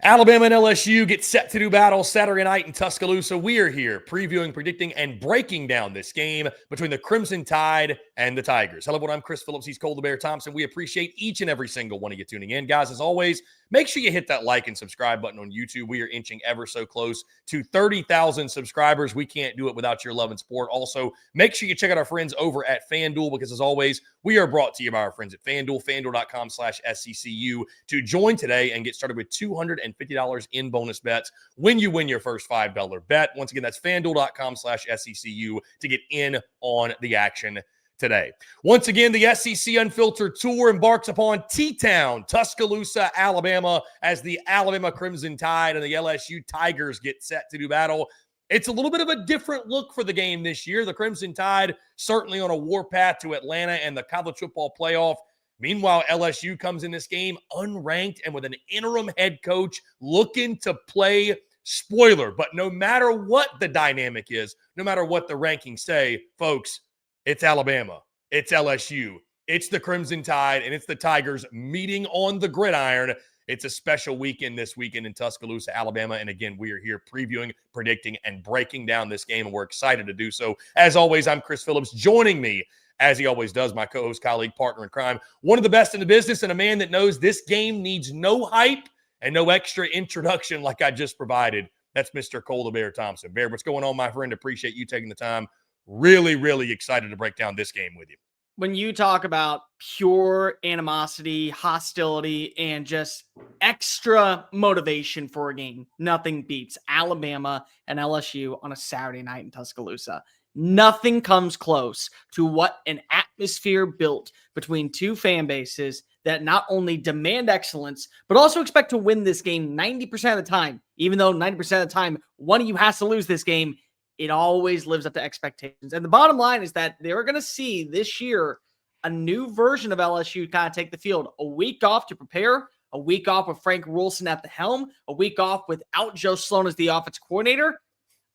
Alabama and LSU get set to do battle Saturday night in Tuscaloosa. We are here previewing, predicting, and breaking down this game between the Crimson Tide and the Tigers. Hello, everyone. I'm Chris Phillips. He's Cole Thompson. We appreciate each and every single one of you tuning in. Guys, as always, make sure you hit that like and subscribe button on YouTube. We are inching ever so close to 30,000 subscribers. We can't do it without your love and support. Also, make sure you check out our friends over at FanDuel because, as always, we are brought to you by our friends at FanDuel, FanDuel.com/SECU to join today and get started with $250 in bonus bets when you win your first $5 bet. Once again, that's FanDuel.com/SECU to get in on the action today. Once again, the SEC Unfiltered Tour embarks upon T-Town, Tuscaloosa, Alabama, as the Alabama Crimson Tide and the LSU Tigers get set to do battle. It's a little bit of a different look for the game this year. The Crimson Tide certainly on a warpath to Atlanta and the college football playoff. Meanwhile, LSU comes in this game unranked and with an interim head coach looking to play spoiler. But no matter what the dynamic is, no matter what the rankings say, folks, it's Alabama, it's LSU, it's the Crimson Tide, and it's the Tigers meeting on the gridiron. It's a special weekend this weekend in Tuscaloosa, Alabama. And again, we are here previewing, predicting, and breaking down this game, and we're excited to do so. As always, I'm Chris Phillips. Joining me, as he always does, my co-host, colleague, partner in crime, one of the best in the business, and a man that knows this game needs no hype and no extra introduction like I just provided. That's Mr. Cole Thompson. Bear, what's going on, my friend? Appreciate you taking the time. Really, really excited to break down this game with you. When you talk about pure animosity, hostility, and just extra motivation for a game, nothing beats Alabama and LSU on a Saturday night in Tuscaloosa. Nothing comes close to what an atmosphere built between two fan bases that not only demand excellence, but also expect to win this game 90% of the time. Even though 90% of the time, one of you has to lose this game, it always lives up to expectations. And the bottom line is that they're going to see this year a new version of LSU kind of take the field. A week off to prepare, a week off with Frank Wilson at the helm, a week off without Joe Sloan as the offensive coordinator.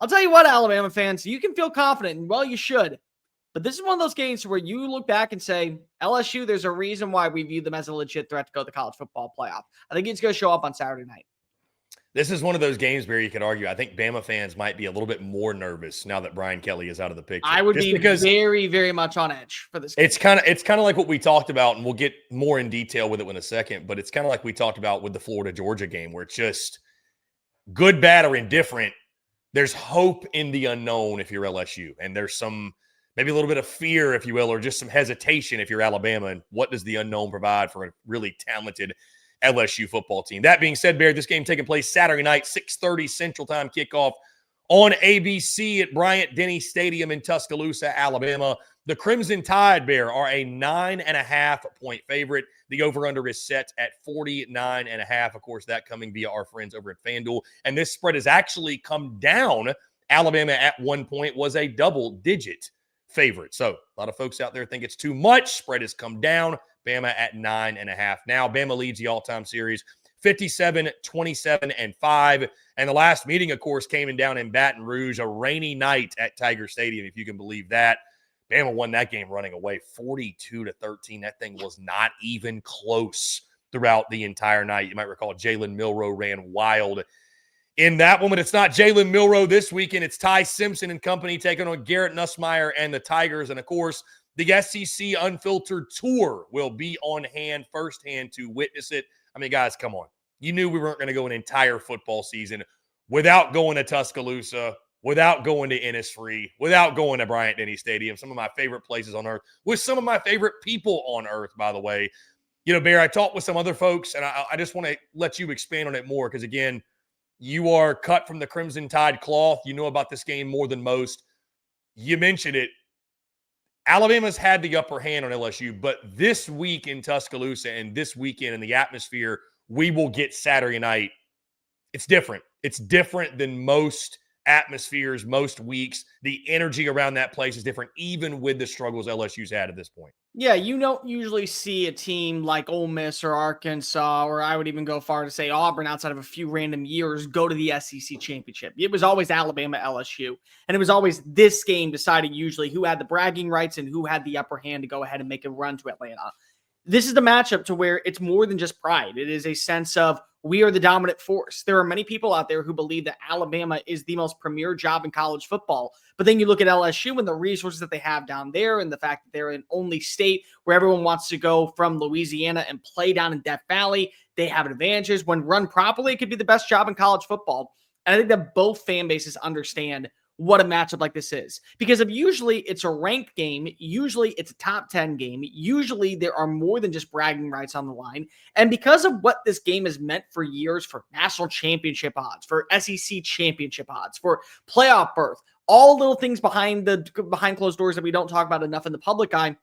I'll tell you what, Alabama fans, you can feel confident, and well, you should. But this is one of those games where you look back and say, LSU, there's a reason why we view them as a legit threat to go to the college football playoff. I think it's going to show up on Saturday night. This is one of those games where you could argue, I think Bama fans might be a little bit more nervous now that Brian Kelly is out of the picture. I would be very, very much on edge for this game. It's kind of like what we talked about, and we'll get more in detail with it in a second, but it's kind of like we talked about with the Florida-Georgia game, where it's just good, bad, or indifferent. There's hope in the unknown if you're LSU, and there's some maybe a little bit of fear, if you will, or just some hesitation if you're Alabama, and what does the unknown provide for a really talented LSU football team. That being said, Bear, this game taking place Saturday night, 6:30 Central Time kickoff on ABC at Bryant-Denny Stadium in Tuscaloosa, Alabama. The Crimson Tide, Bear, are a 9.5-point favorite. The over-under is set at 49.5. Of course, that coming via our friends over at FanDuel. And this spread has actually come down. Alabama at one point was a double-digit favorite. So a lot of folks out there think it's too much. Spread has come down. Bama at 9.5. Now, Bama leads the all-time series 57-27-5. And the last meeting, of course, came down in Baton Rouge, a rainy night at Tiger Stadium, if you can believe that. Bama won that game running away 42-13. That thing was not even close throughout the entire night. You might recall Jalen Milroe ran wild in that one, but it's not Jalen Milroe this weekend. It's Ty Simpson and company taking on Garrett Nussmeier and the Tigers. And, of course, the SEC Unfiltered Tour will be on hand firsthand to witness it. I mean, guys, come on. You knew we weren't going to go an entire football season without going to Tuscaloosa, without going to Innisfree, without going to Bryant-Denny Stadium, some of my favorite places on earth, with some of my favorite people on earth, by the way. You know, Bear, I talked with some other folks, and I just want to let you expand on it more because, again, you are cut from the Crimson Tide cloth. You know about this game more than most. You mentioned it. Alabama's had the upper hand on LSU, but this week in Tuscaloosa and this weekend in the atmosphere we will get Saturday night, it's different. It's different than most atmospheres, most weeks. The energy around that place is different, even with the struggles LSU's had at this point. Yeah, you don't usually see a team like Ole Miss or Arkansas, or I would even go far to say Auburn outside of a few random years, go to the SEC championship. It was always Alabama, LSU, and it was always this game deciding usually who had the bragging rights and who had the upper hand to go ahead and make a run to Atlanta. this is the matchup to where it's more than just pride. It is a sense of we are the dominant force. There are many people out there who believe that Alabama is the most premier job in college football. But then you look at LSU and the resources that they have down there and the fact that they're an only state where everyone wants to go from Louisiana and play down in Death Valley. They have advantages. When run properly, it could be the best job in college football. And I think that both fan bases understand what a matchup like this is. Because if usually it's a ranked game, usually it's a top 10 game, usually there are more than just bragging rights on the line. And because of what this game has meant for years, for national championship odds, for SEC championship odds, for playoff berth, all little things behind closed doors that we don't talk about enough in the public eye,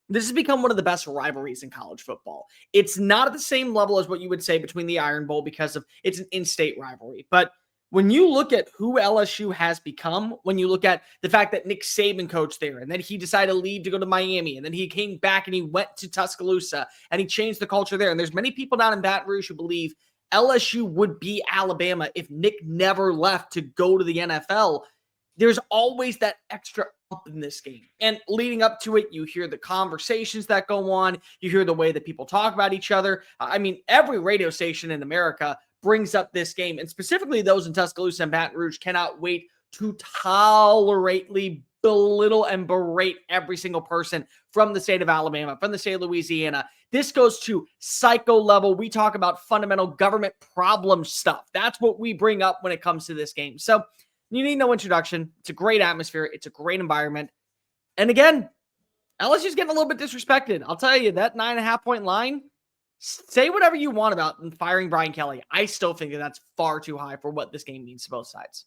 this has become one of the best rivalries in college football. It's not at the same level as what you would say between the Iron Bowl because of it's an in-state rivalry. But when you look at who LSU has become, when you look at the fact that Nick Saban coached there and then he decided to leave to go to Miami and then he came back and he went to Tuscaloosa and he changed the culture there. And there's many people down in Baton Rouge who believe LSU would be Alabama if Nick never left to go to the NFL. There's always that extra up in this game. And leading up to it, you hear the conversations that go on. You hear the way that people talk about each other. I mean, every radio station in America brings up this game, and specifically those in Tuscaloosa and Baton Rouge cannot wait to tolerately belittle and berate every single person from the state of Alabama, from the state of Louisiana. This goes to psycho level. We talk about fundamental government problem stuff. That's what we bring up when it comes to this game. So you need no introduction. It's a great atmosphere. It's a great environment. And again, LSU's getting a little bit disrespected. I'll tell you, that 9.5-point line, say whatever you want about firing Brian Kelly. I still think that that's far too high for what this game means to both sides.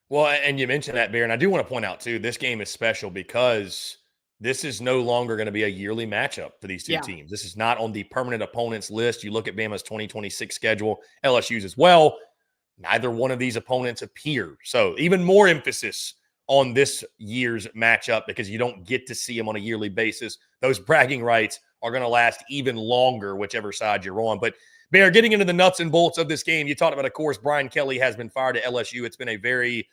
Well, and you mentioned that, Bear, and I do want to point out, too, this game is special because this is no longer going to be a yearly matchup for these two teams. This is not on the permanent opponents list. You look at Bama's 2026 schedule, LSU's as well. Neither one of these opponents appear. So even more emphasis on this year's matchup because you don't get to see them on a yearly basis. Those bragging rights are going to last even longer, whichever side you're on. But, Bear, getting into the nuts and bolts of this game, you talked about, of course, Brian Kelly has been fired at LSU. It's been a very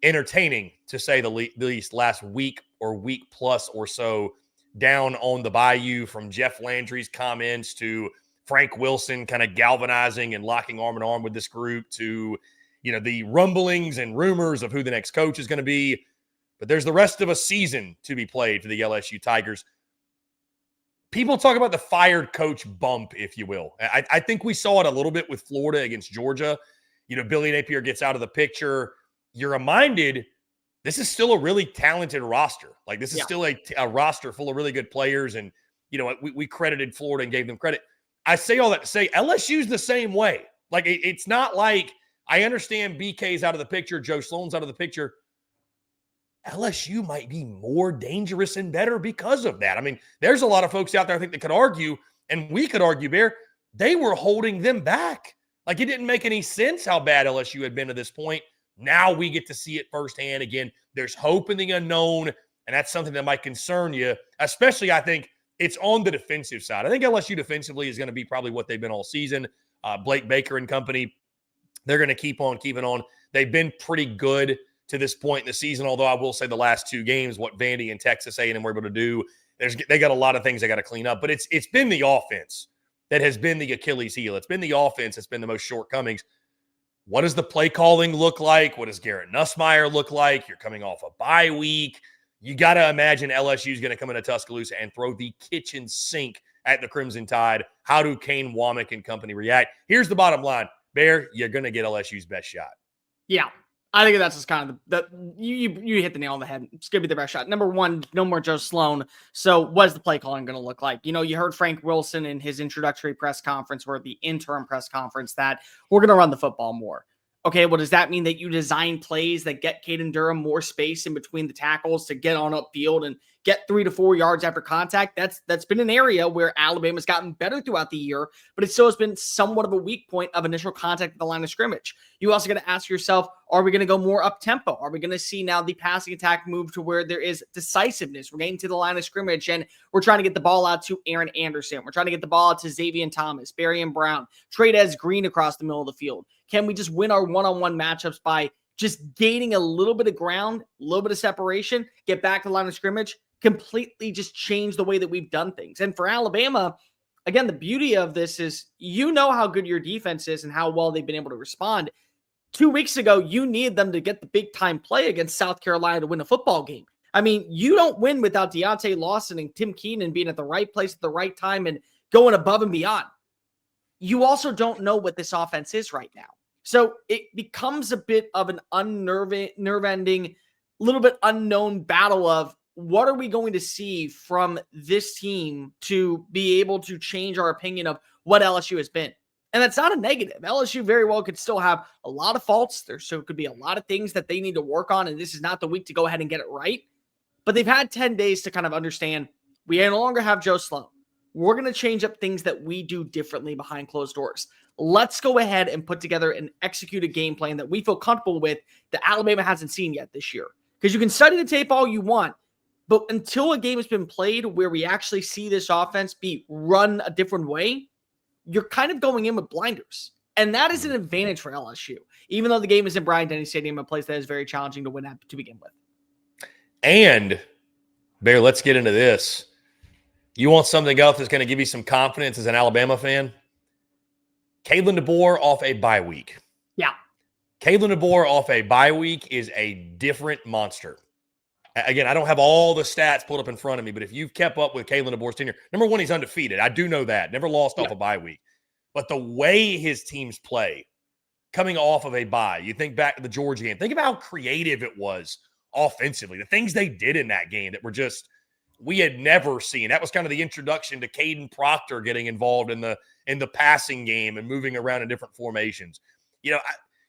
entertaining, to say the least, last week or week plus or so down on the bayou, from Jeff Landry's comments to Frank Wilson kind of galvanizing and locking arm in arm with this group to, you know, the rumblings and rumors of who the next coach is going to be. But there's the rest of a season to be played for the LSU Tigers. People talk about the fired coach bump, if you will. I think we saw it a little bit with Florida against Georgia. You know, Billy Napier gets out of the picture. You're reminded this is still a really talented roster. Like, this is still a roster full of really good players. And, you know, we credited Florida and gave them credit. I say all that to say LSU's the same way. Like, it's not like, I understand BK's out of the picture, Joe Sloan's out of the picture. LSU might be more dangerous and better because of that. I mean, there's a lot of folks out there, I think, that could argue, and we could argue, Bear, they were holding them back. Like, it didn't make any sense how bad LSU had been to this point. Now we get to see it firsthand. Again, there's hope in the unknown, and that's something that might concern you, especially, I think, it's on the defensive side. I think LSU defensively is going to be probably what they've been all season. Blake Baker and company, they're going to keep on keeping on. They've been pretty good to this point in the season, although I will say the last two games, what Vandy and Texas A&M were able to do, they got a lot of things they got to clean up. But it's been the offense that has been the Achilles heel. It's been the offense that's been the most shortcomings. What does the play calling look like? What does Garrett Nussmeier look like? You're coming off a bye week. You got to imagine LSU is going to come into Tuscaloosa and throw the kitchen sink at the Crimson Tide. How do Kane Womack and company react? Here's the bottom line. Bear, you're going to get LSU's best shot. Yeah. I think that's just kind of you hit the nail on the head. It's going to be the best shot. Number one, no more Joe Sloan. So what is the play calling going to look like? You know, you heard Frank Wilson in his introductory press conference or the interim press conference that we're going to run the football more. Okay, well, does that mean that you design plays that get Caden Durham more space in between the tackles to get on upfield and get 3 to 4 yards after contact? That's been an area where Alabama's gotten better throughout the year, but it still has been somewhat of a weak point of initial contact at the line of scrimmage. You also got to ask yourself, are we going to go more up-tempo? Are we going to see now the passing attack move to where there is decisiveness? We're getting to the line of scrimmage, and we're trying to get the ball out to Aaron Anderson. We're trying to get the ball out to Xavier Thomas, Barian Brown, Tradez Green across the middle of the field. Can we just win our one-on-one matchups by just gaining a little bit of ground, a little bit of separation, get back to the line of scrimmage, completely just change the way that we've done things. And for Alabama, again, the beauty of this is you know how good your defense is and how well they've been able to respond. 2 weeks ago, you needed them to get the big time play against South Carolina to win a football game. I mean, you don't win without Deontay Lawson and Tim Keenan being at the right place at the right time and going above and beyond. You also don't know what this offense is right now. So it becomes a bit of an nerve-ending, little bit unknown battle of what are we going to see from this team to be able to change our opinion of what LSU has been. And that's not a negative. LSU very well could still have a lot of faults. There so could be a lot of things that they need to work on, and this is not the week to go ahead and get it right. But they've had 10 days to kind of understand we no longer have Joe Sloan. We're going to change up things that we do differently behind closed doors. Let's go ahead and put together and execute a game plan that we feel comfortable with that Alabama hasn't seen yet this year. Because you can study the tape all you want, but until a game has been played where we actually see this offense be run a different way, you're kind of going in with blinders. And that is an advantage for LSU, even though the game is in Bryant-Denny Stadium, a place that is very challenging to win at to begin with. And, Bear, let's get into this. You want something else that's going to give you some confidence as an Alabama fan? Kalen DeBoer off a bye week. Yeah. Kalen DeBoer off a bye week is a different monster. Again, I don't have all the stats pulled up in front of me, but if you've kept up with Kalen DeBoer's tenure, number one, he's undefeated. I do know that. Never lost off a bye week. But the way his teams play, coming off of a bye, you think back to the Georgia game. Think about how creative it was offensively. The things they did in that game that were just we had never seen. That was kind of the introduction to Caden Proctor getting involved in the passing game and moving around in different formations. You know,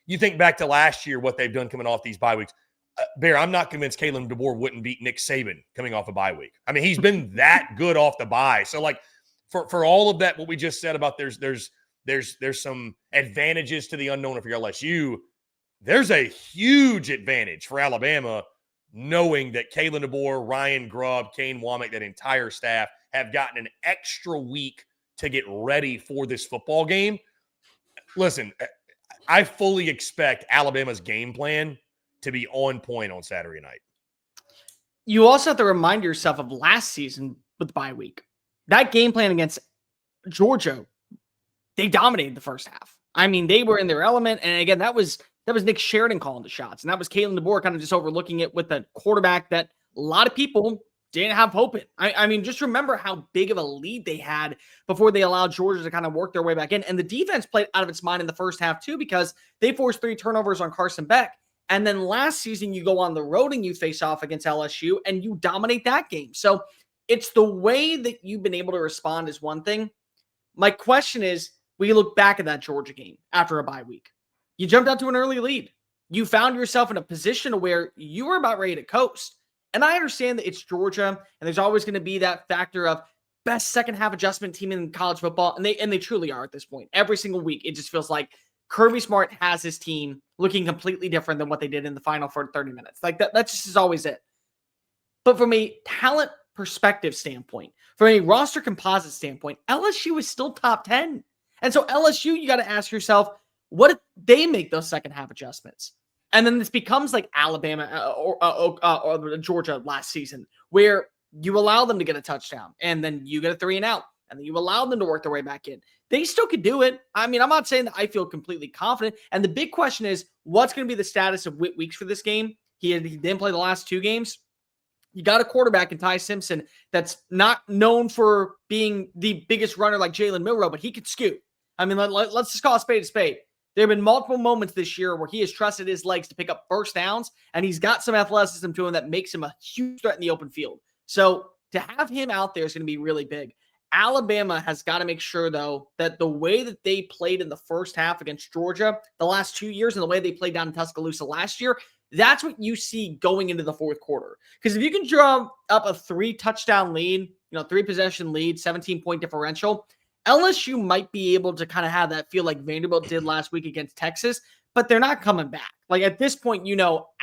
you think back to last year, what they've done coming off these bye weeks. Bear, I'm not convinced Kalen DeBoer wouldn't beat Nick Saban coming off a bye week. I mean, he's been that good off the bye. So, like, for all of that, what we just said about there's some advantages to the unknown for LSU. There's a huge advantage for Alabama knowing that Kalen DeBoer, Ryan Grubb, Kane Womack, that entire staff have gotten an extra week to get ready for this football game. Listen, I fully expect Alabama's game plan to be on point on Saturday night. You also have to remind yourself of last season with the bye week. That game plan against Georgia, they dominated the first half. I mean, they were in their element. And again, that was Nick Sheridan calling the shots. And that was Kalen DeBoer kind of just overlooking it with a quarterback that a lot of people didn't have hope in. I mean, just remember how big of a lead they had before they allowed Georgia to kind of work their way back in. And the defense played out of its mind in the first half too, because they forced 3 turnovers on Carson Beck. And then last season, you go on the road and you face off against LSU and you dominate that game. So it's the way that you've been able to respond is one thing. My question is, we look back at that Georgia game after a bye week. You jumped out to an early lead. You found yourself in a position where you were about ready to coast. And I understand that it's Georgia, and there's always going to be that factor of best second half adjustment team in college football, and they truly are at this point. Every single week, it just feels like Kirby Smart has his team looking completely different than what they did in the final for 30 minutes. Like that just is always it. But from a talent perspective standpoint, from a roster composite standpoint, LSU is still top 10. And so LSU, you got to ask yourself, what did they make those second half adjustments? And then this becomes like Alabama or Georgia last season, where you allow them to get a touchdown and then you get a 3 and out, and then you allow them to work their way back in. They still could do it. I mean, I'm not saying that I feel completely confident. And the big question is, what's going to be the status of Whit Weeks for this game? He didn't play the last 2 games. You got a quarterback in Ty Simpson that's not known for being the biggest runner like Jalen Milroe, but he could scoot. I mean, let's just call a spade a spade. There have been multiple moments this year where he has trusted his legs to pick up first downs, and he's got some athleticism to him that makes him a huge threat in the open field. So to have him out there is going to be really big. Alabama has got to make sure, though, that the way that they played in the first half against Georgia the last 2 years and the way they played down in Tuscaloosa last year, that's what you see going into the fourth quarter. Because if you can draw up a 3-touchdown lead, 3-possession lead, 17-point differential, LSU might be able to kind of have that feel like Vanderbilt did last week against Texas, but they're not coming back. Like at this point,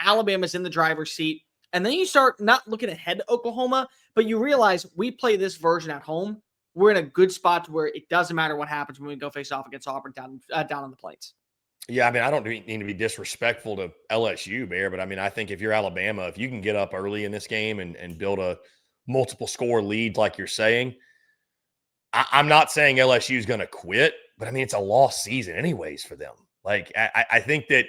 Alabama's in the driver's seat, and then you start not looking ahead to Oklahoma, but you realize we play this version at home. We're in a good spot to where it doesn't matter what happens when we go face off against Auburn down on the Plains. Yeah, I mean, I don't mean to be disrespectful to LSU, Bear, but I mean, I think if you're Alabama, if you can get up early in this game and build a multiple score lead like you're saying. I'm not saying LSU is going to quit, but I mean, it's a lost season anyways for them. Like, I think that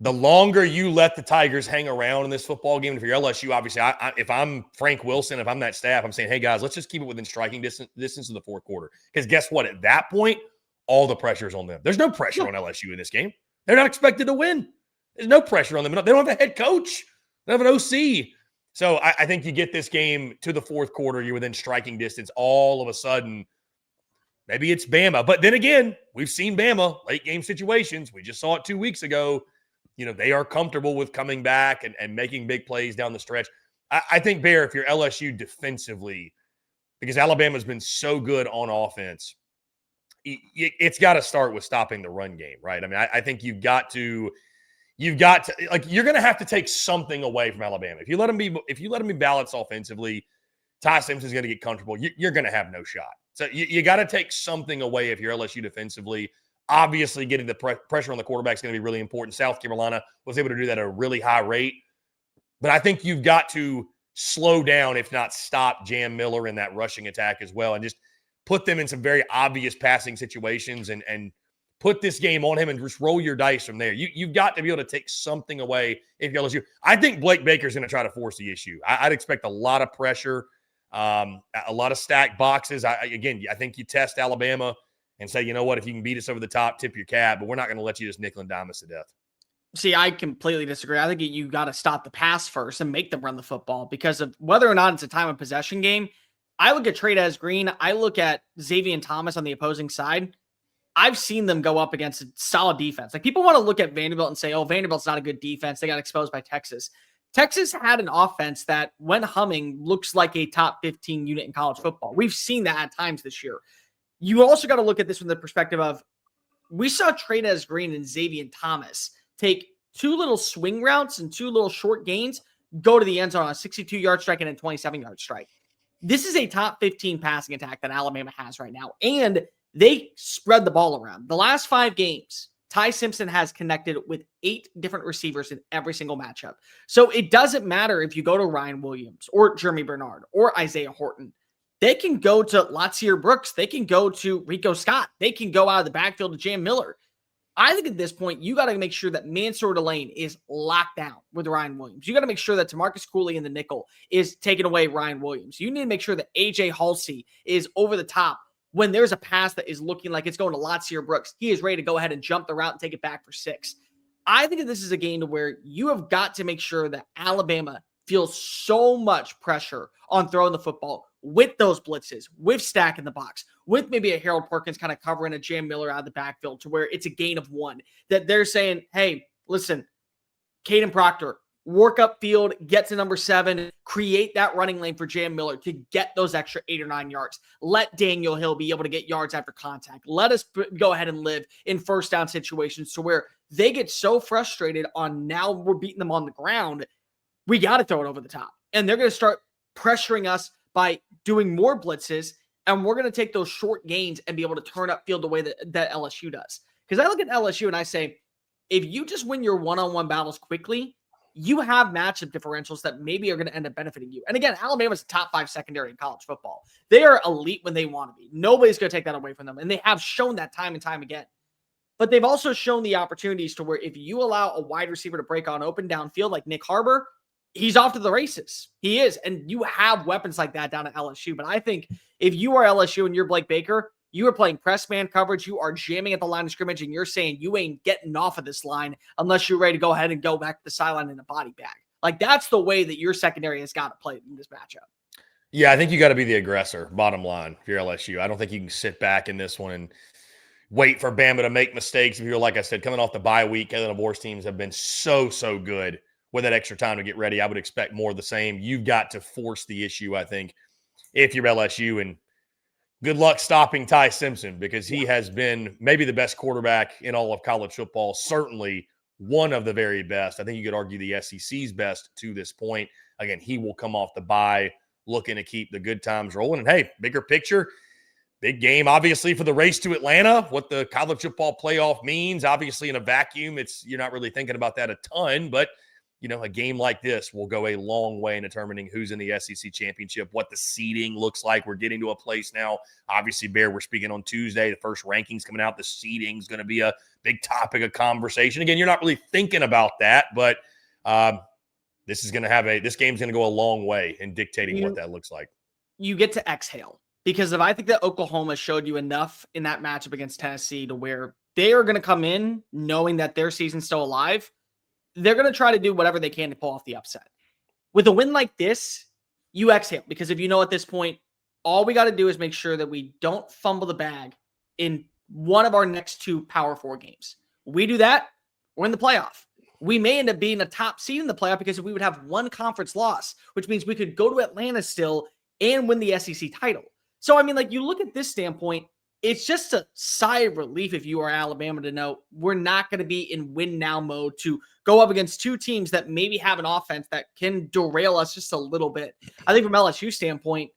the longer you let the Tigers hang around in this football game, if you're LSU, obviously, if I'm Frank Wilson, if I'm that staff, I'm saying, hey, guys, let's just keep it within striking distance of the fourth quarter. Because guess what? At that point, all the pressure is on them. There's no pressure on LSU in this game. They're not expected to win. There's no pressure on them. They don't have a head coach. They don't have an OC. So I think you get this game to the fourth quarter, you're within striking distance. All of a sudden, maybe it's Bama. But then again, we've seen Bama, late game situations. We just saw it 2 weeks ago. You know, they are comfortable with coming back and making big plays down the stretch. I think, Bear, if you're LSU defensively, because Alabama's been so good on offense, it's got to start with stopping the run game, right? I mean, I think you've got to like, you're going to have to take something away from Alabama. If you let them be balanced offensively, Ty Simpson's going to get comfortable. You're going to have no shot. So you got to take something away if you're LSU defensively. Obviously, getting the pressure on the quarterback is going to be really important. South Carolina was able to do that at a really high rate. But I think you've got to slow down, if not stop, Jam Miller in that rushing attack as well, and just put them in some very obvious passing situations and put this game on him and just roll your dice from there. You've got to be able to take something away if you're LSU. I think Blake Baker's going to try to force the issue. I'd expect a lot of pressure, a lot of stacked boxes. I think you test Alabama and say, you know what, if you can beat us over the top, tip your cap, but we're not going to let you just nickel and dime us to death. See, I completely disagree. I think you got to stop the pass first and make them run the football, because of whether or not it's a time of possession game. I look at Trey'Dez Green. I look at Xavier Thomas on the opposing side. I've seen them go up against a solid defense. Like, people want to look at Vanderbilt and say, oh, Vanderbilt's not a good defense. They got exposed by Texas. Texas had an offense that, when humming, looks like a top 15 unit in college football. We've seen that at times this year. You also got to look at this from the perspective of, we saw Trey'Dez Green and Xavier Thomas take two little swing routes and two little short gains, go to the end zone on a 62-yard strike and a 27-yard strike. This is a top 15 passing attack that Alabama has right now, and they spread the ball around. The last 5 games, Ty Simpson has connected with 8 different receivers in every single matchup. So it doesn't matter if you go to Ryan Williams or Jeremy Bernard or Isaiah Horton. They can go to Latsier Brooks. They can go to Rico Scott. They can go out of the backfield to Jam Miller. I think at this point, you got to make sure that Mansour Delane is locked down with Ryan Williams. You got to make sure that Tamarcus Cooley in the nickel is taking away Ryan Williams. You need to make sure that AJ Halsey is over the top. When there's a pass that is looking like it's going to Latsier Brooks, he is ready to go ahead and jump the route and take it back for 6. I think that this is a game to where you have got to make sure that Alabama feels so much pressure on throwing the football with those blitzes, with stack in the box, with maybe a Harold Perkins kind of covering a Jam Miller out of the backfield to where it's a gain of 1. That they're saying, hey, listen, Caden Proctor, work up field, get to number 7, create that running lane for Jam Miller to get those extra 8 or 9 yards. Let Daniel Hill be able to get yards after contact. Let us go ahead and live in first down situations to where they get so frustrated on, now we're beating them on the ground, we got to throw it over the top. And they're going to start pressuring us by doing more blitzes, and we're going to take those short gains and be able to turn up field the way that LSU does. Because I look at LSU and I say, if you just win your one-on-one battles quickly, you have matchup differentials that maybe are going to end up benefiting you. And again, Alabama's a top 5 secondary in college football. They are elite when they want to be. Nobody's going to take that away from them. And they have shown that time and time again. But they've also shown the opportunities to where if you allow a wide receiver to break on open downfield like Nick Harbor, he's off to the races. He is. And you have weapons like that down at LSU. But I think if you are LSU and you're Blake Baker, you are playing press man coverage. You are jamming at the line of scrimmage, and you're saying you ain't getting off of this line unless you're ready to go ahead and go back to the sideline in a body bag. Like, that's the way that your secondary has got to play in this matchup. Yeah, I think you got to be the aggressor, bottom line, if you're LSU. I don't think you can sit back in this one and wait for Bama to make mistakes. If you're, like I said, coming off the bye week, Kalen DeBoer's teams have been so good with that extra time to get ready. I would expect more of the same. You've got to force the issue, I think, if you're LSU. And good luck stopping Ty Simpson, because he has been maybe the best quarterback in all of college football, certainly one of the very best. I think you could argue the SEC's best to this point. Again, he will come off the bye looking to keep the good times rolling. And, hey, bigger picture, big game, obviously, for the race to Atlanta, what the college football playoff means. Obviously, in a vacuum, you're not really thinking about that a ton, but a game like this will go a long way in determining who's in the SEC championship, what the seeding looks like. We're getting to a place now. Obviously, Bear, we're speaking on Tuesday. The first rankings coming out. The seeding is going to be a big topic of conversation. Again, you're not really thinking about that, but this game's going to go a long way in dictating what that looks like. You get to exhale, because if I think that Oklahoma showed you enough in that matchup against Tennessee to where they are going to come in knowing that their season's still alive, they're going to try to do whatever they can to pull off the upset. With a win like this, you exhale, because if at this point, all we got to do is make sure that we don't fumble the bag in one of our next 2 Power 4 games. We do that, we're in the playoff. We may end up being a top seed in the playoff because we would have 1 conference loss, which means we could go to Atlanta still and win the SEC title. So, you look at this standpoint, it's just a sigh of relief if you are Alabama to know we're not going to be in win now mode to go up against 2 teams that maybe have an offense that can derail us just a little bit. I think from LSU standpoint,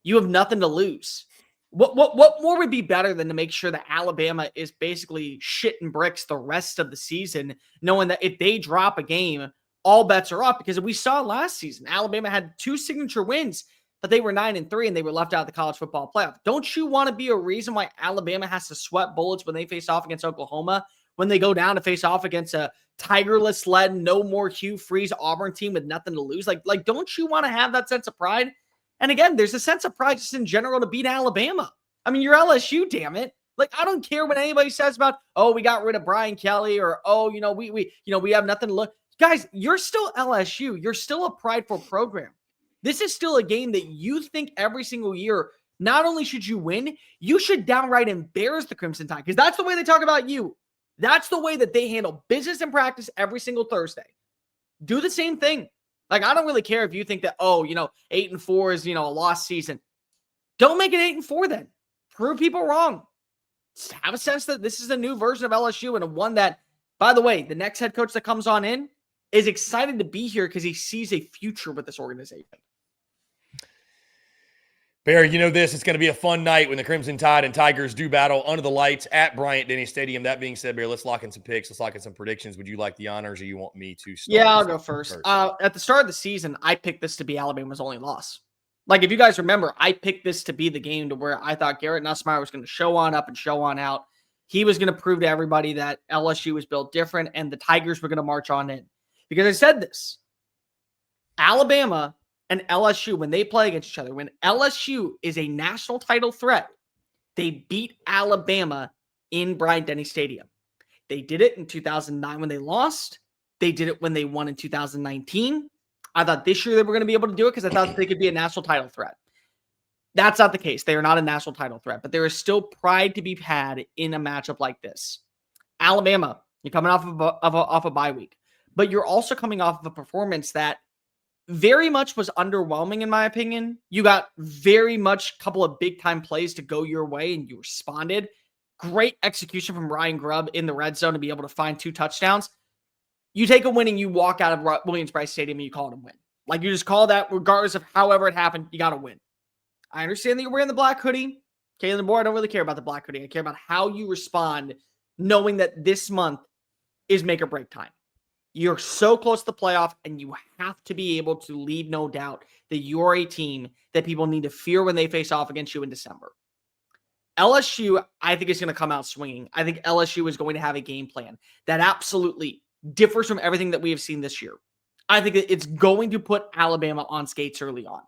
you have nothing to lose. What more would be better than to make sure that Alabama is basically shitting bricks the rest of the season, knowing that if they drop a game, all bets are off? Because we saw last season, Alabama had 2 signature wins, but they were 9-3 and they were left out of the college football playoff. Don't you want to be a reason why Alabama has to sweat bullets when they face off against Oklahoma, when they go down to face off against a Tigerless-led, no more Hugh Freeze Auburn team with nothing to lose? Like, don't you want to have that sense of pride? And again, there's a sense of pride just in general to beat Alabama. You're LSU, damn it. I don't care what anybody says about, oh, we got rid of Brian Kelly, or, oh, we have nothing to look. Guys, you're still LSU. You're still a prideful program. This is still a game that you think every single year, not only should you win, you should downright embarrass the Crimson Tide, because that's the way they talk about you. That's the way that they handle business and practice every single Thursday. Do the same thing. I don't really care if you think that, 8-4 is, a lost season. Don't make it 8-4 then. Prove people wrong. Just have a sense that this is a new version of LSU, and a one that, by the way, the next head coach that comes on in is excited to be here because he sees a future with this organization. Bear, it's going to be a fun night when the Crimson Tide and Tigers do battle under the lights at Bryant-Denny Stadium. That being said, Bear, let's lock in some picks. Let's lock in some predictions. Would you like the honors, or you want me to start? Yeah, I'll go first. At the start of the season, I picked this to be Alabama's only loss. If you guys remember, I picked this to be the game to where I thought Garrett Nussmeier was going to show on up and show on out. He was going to prove to everybody that LSU was built different and the Tigers were going to march on in. Because I said this, Alabama and LSU, when they play against each other, when LSU is a national title threat, they beat Alabama in Bryant-Denny Stadium. They did it in 2009 when they lost. They did it when they won in 2019. I thought this year they were going to be able to do it because I thought they could be a national title threat. That's not the case. They are not a national title threat, but there is still pride to be had in a matchup like this. Alabama, you're coming off of a bye week, but you're also coming off of a performance that very much was underwhelming, in my opinion. You got very much a couple of big-time plays to go your way, and you responded. Great execution from Ryan Grubb in the red zone to be able to find 2 touchdowns. You take a win and you walk out of Williams-Brice Stadium and you call it a win. You just call that, regardless of however it happened, you got to win. I understand that you're wearing the black hoodie. Okay, and the board, I don't really care about the black hoodie. I care about how you respond, knowing that this month is make or break time. You're so close to the playoff, and you have to be able to leave no doubt that you're a team that people need to fear when they face off against you in December. LSU, I think, is going to come out swinging. I think LSU is going to have a game plan that absolutely differs from everything that we have seen this year. I think that it's going to put Alabama on skates early on.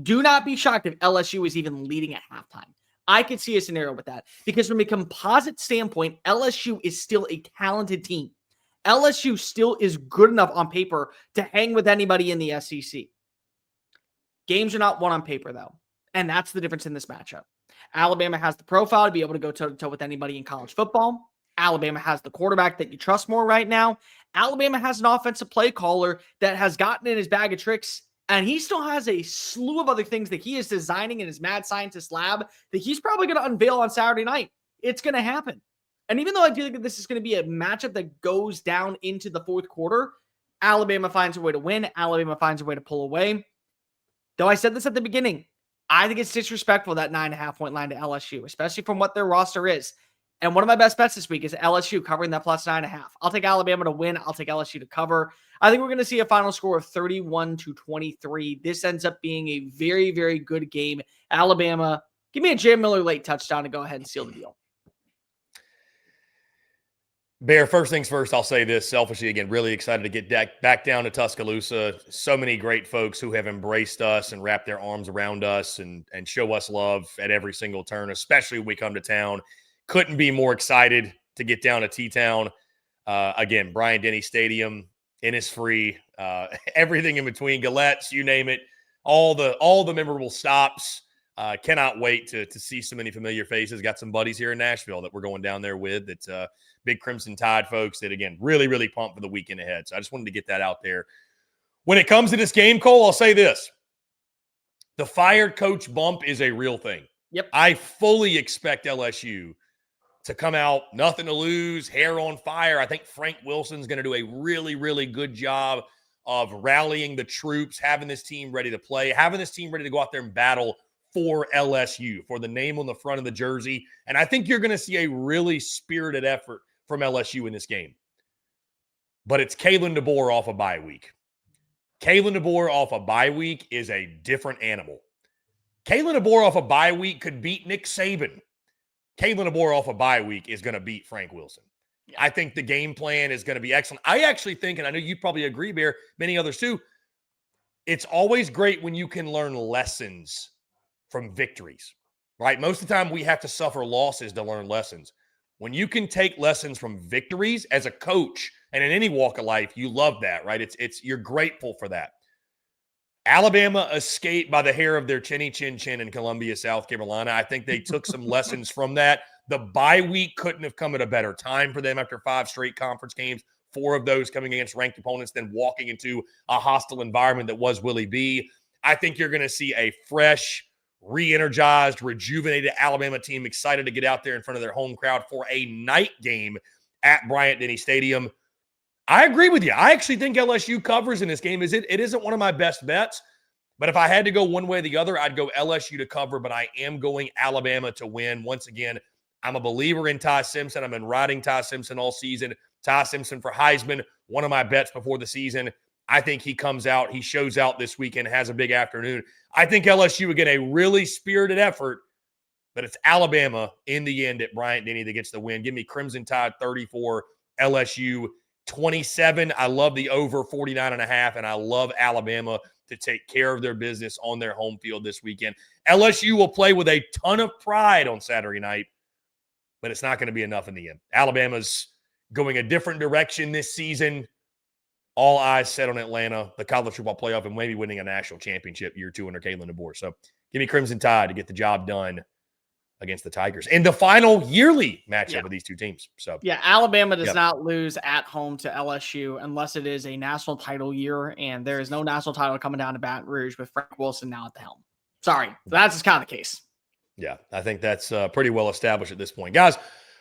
Do not be shocked if LSU is even leading at halftime. I could see a scenario with that, because from a composite standpoint, LSU is still a talented team. LSU still is good enough on paper to hang with anybody in the SEC. Games are not won on paper, though, and that's the difference in this matchup. Alabama has the profile to be able to go toe-to-toe with anybody in college football. Alabama has the quarterback that you trust more right now. Alabama has an offensive play caller that has gotten in his bag of tricks, and he still has a slew of other things that he is designing in his mad scientist lab that he's probably going to unveil on Saturday night. It's going to happen. And even though I feel like this is going to be a matchup that goes down into the fourth quarter, Alabama finds a way to win. Alabama finds a way to pull away. Though I said this at the beginning, I think it's disrespectful, that 9.5 point line to LSU, especially from what their roster is. And one of my best bets this week is LSU covering that plus 9.5. I'll take Alabama to win. I'll take LSU to cover. I think we're going to see a final score of 31-23. This ends up being a very, very good game. Alabama, give me a Jay Miller late touchdown to go ahead and seal the deal. Bear, first things first, I'll say this selfishly again, really excited to get back down to Tuscaloosa. So many great folks who have embraced us and wrapped their arms around us and show us love at every single turn, especially when we come to town. Couldn't be more excited to get down to T-Town. Again, Bryant-Denny Stadium, Innisfree, everything in between, Gillettes, you name it, all the memorable stops. Cannot wait to see so many familiar faces. Got some buddies here in Nashville that we're going down there with. That's big Crimson Tide folks that, again, really, really pumped for the weekend ahead. So I just wanted to get that out there. When it comes to this game, Cole, I'll say this. The fired coach bump is a real thing. Yep. I fully expect LSU to come out, nothing to lose, hair on fire. I think Frank Wilson's going to do a really, really good job of rallying the troops, having this team ready to play, having this team ready to go out there and battle for LSU, for the name on the front of the jersey. And I think you're going to see a really spirited effort from LSU in this game. But it's Kalen DeBoer off a bye week. Kalen DeBoer off a bye week is a different animal. Kalen DeBoer off a bye week could beat Nick Saban. Kalen DeBoer off a bye week is going to beat Frank Wilson. I think the game plan is going to be excellent. I actually think, and I know you probably agree, Bear, many others too, it's always great when you can learn lessons from victories, right? Most of the time we have to suffer losses to learn lessons. When you can take lessons from victories as a coach and in any walk of life, you love that, right? You're grateful for that. Alabama escaped by the hair of their chinny chin chin in Columbia, South Carolina. I think they took some lessons from that. The bye week couldn't have come at a better time for them after 5 straight conference games, 4 of those coming against ranked opponents, then walking into a hostile environment that was Willie B. I think you're going to see a fresh, re-energized, rejuvenated Alabama team excited to get out there in front of their home crowd for a night game at Bryant-Denny Stadium. I agree with you. I actually think LSU covers in this game. It isn't one of my best bets, but if I had to go one way or the other, I'd go LSU to cover, but I am going Alabama to win. Once again, I'm a believer in Ty Simpson. I've been riding Ty Simpson all season. Ty Simpson for Heisman, one of my bets before the season. I think he comes out, he shows out this weekend, has a big afternoon. I think LSU would get a really spirited effort, but it's Alabama in the end at Bryant-Denny that gets the win. Give me Crimson Tide 34, LSU 27. I love the over 49.5, and I love Alabama to take care of their business on their home field this weekend. LSU will play with a ton of pride on Saturday night, but it's not going to be enough in the end. Alabama's going a different direction this season. All eyes set on Atlanta, the college football playoff, and maybe winning a national championship year 2 under Kalen DeBoer. So give me Crimson Tide to get the job done against the Tigers in the final yearly matchup of these two teams. So yeah, Alabama does not lose at home to LSU unless it is a national title year, and there is no national title coming down to Baton Rouge with Frank Wilson now at the helm. Sorry, that's just kind of the case. Yeah, I think that's pretty well established at this point. Guys,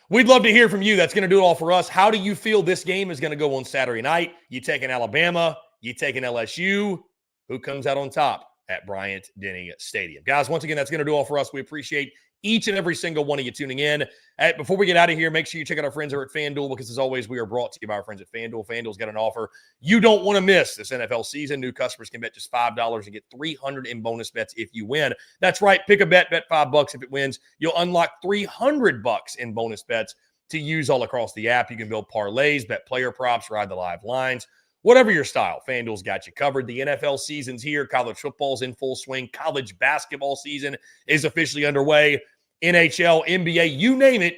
we'd love to hear from you. That's going to do it all for us. How do you feel this game is going to go on Saturday night? You taking Alabama? You taking LSU? Who comes out on top at Bryant-Denny Stadium? Guys, once again, that's going to do all for us. We appreciate each and every single one of you tuning in. Before we get out of here, make sure you check out our friends over at FanDuel, because as always, we are brought to you by our friends at FanDuel. FanDuel's got an offer you don't want to miss this NFL season. New customers can bet just $5 and get $300 in bonus bets if you win. That's right. Pick a bet $5. If it wins, you'll unlock $300 in bonus bets to use all across the app. You can build parlays, bet player props, ride the live lines. Whatever your style, FanDuel's got you covered. The NFL season's here. College football's in full swing. College basketball season is officially underway. NHL, NBA, you name it.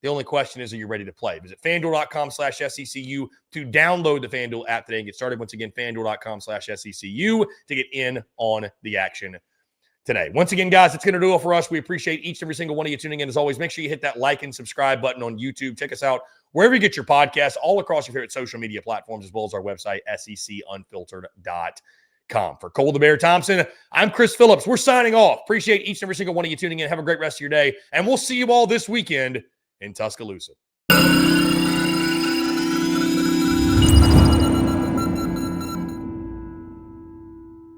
The only question is, are you ready to play? Visit FanDuel.com/SECU to download the FanDuel app today and get started. Once again, FanDuel.com/SECU to get in on the action today. Once again, guys, it's going to do it for us. We appreciate each and every single one of you tuning in. As always, make sure you hit that like and subscribe button on YouTube. Check us out wherever you get your podcasts, all across your favorite social media platforms, as well as our website, secunfiltered.com. For Cole the Bear Thompson, I'm Chris Phillips. We're signing off. Appreciate each and every single one of you tuning in. Have a great rest of your day, and we'll see you all this weekend in Tuscaloosa.